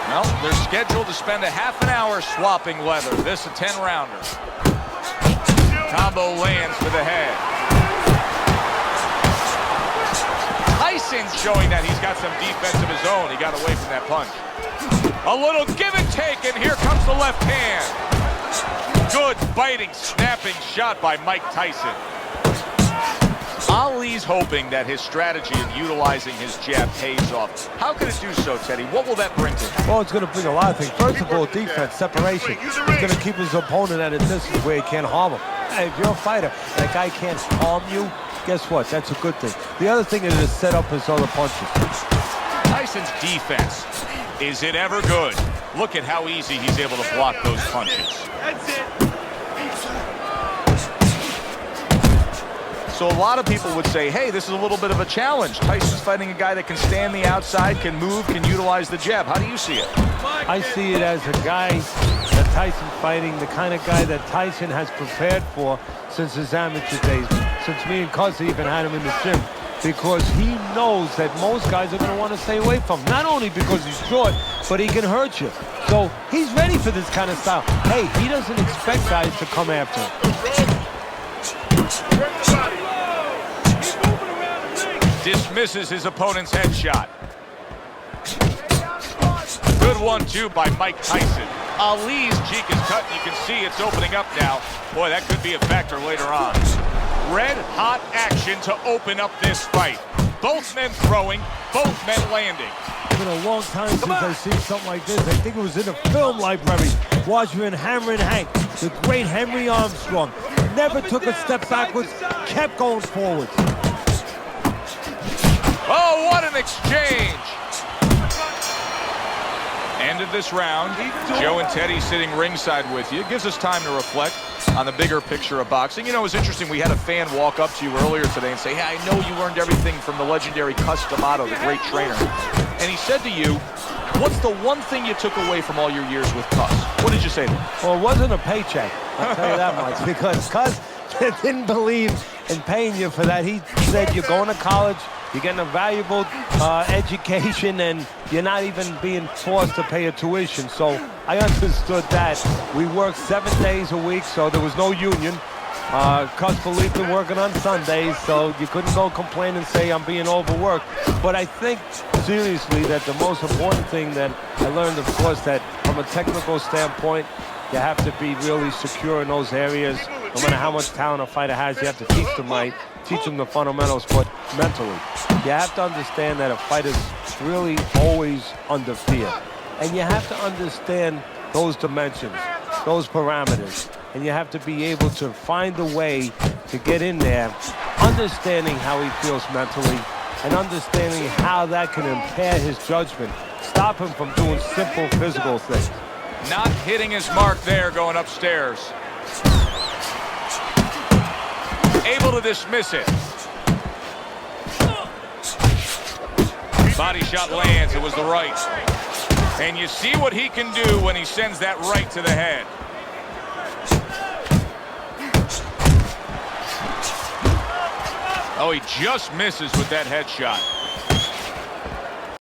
Well, they're scheduled to spend a half an hour swapping leather. This a 10-rounder. Combo lands for the head. Tyson's showing that he's got some defense of his own. He got away from that punch. A little give and take, and here comes the left hand. Good biting, snapping shot by Mike Tyson. Ali's hoping that his strategy of utilizing his jab pays off. How can it do so, Teddy? What will that bring to him? Well, it's going to bring a lot of things. First of all, defense, separation. He's going to keep his opponent at a distance where he can't harm him. Hey, if you're a fighter, that guy can't harm you, guess what? That's a good thing. The other thing is to set up his other punches. Tyson's defense, is it ever good? Look at how easy he's able to block those punches. That's it. So a lot of people would say, hey, this is a little bit of a challenge. Tyson's fighting a guy that can stand the outside, can move, can utilize the jab. How do you see it? I see it as a guy that Tyson's fighting, the kind of guy that Tyson has prepared for since his amateur days, since me and Cuzzy even had him in the gym, because he knows that most guys are going to want to stay away from him. Not only because he's short, but he can hurt you. So he's ready for this kind of style. Hey, he doesn't expect guys to come after him. Dismisses his opponent's headshot. Good 1-2 by Mike Tyson. Ali's cheek is cut, and you can see it's opening up now. Boy, that could be a factor later on. Red-hot action to open up this fight. Both men throwing, both men landing. It's been a long time since I've seen something like this. I think it was in a film library. Watching Hammer and Hank, the great Henry Armstrong. Never took a step backwards, kept going forwards. Oh, what an exchange! End of this round. Joe and Teddy sitting ringside with you. It gives us time to reflect on the bigger picture of boxing. You know, it was interesting. We had a fan walk up to you earlier today and say, hey, I know you learned everything from the legendary Cus D'Amato, the great trainer. And he said to you, what's the one thing you took away from all your years with Cus? What did you say to him? Well, it wasn't a paycheck, I'll tell you that much, because Cus didn't believe in paying you for that. He said, you're going to college, you're getting a valuable education, and you're not even being forced to pay a tuition. So I understood that. We worked 7 days a week, so there was no union. Cus believed in working on Sundays, so you couldn't go complain and say I'm being overworked. But I think, seriously, that the most important thing that I learned, of course, that from a technical standpoint, you have to be really secure in those areas. No matter how much talent a fighter has, you have to teach them right, teach them the fundamentals, but mentally. You have to understand that a fighter's really always under fear. And you have to understand those dimensions, those parameters. And you have to be able to find a way to get in there, understanding how he feels mentally, and understanding how that can impair his judgment, stop him from doing simple physical things. Not hitting his mark there going upstairs. Able to dismiss it. Body shot lands. It was the right. And you see what he can do when he sends that right to the head. Oh, he just misses with that headshot.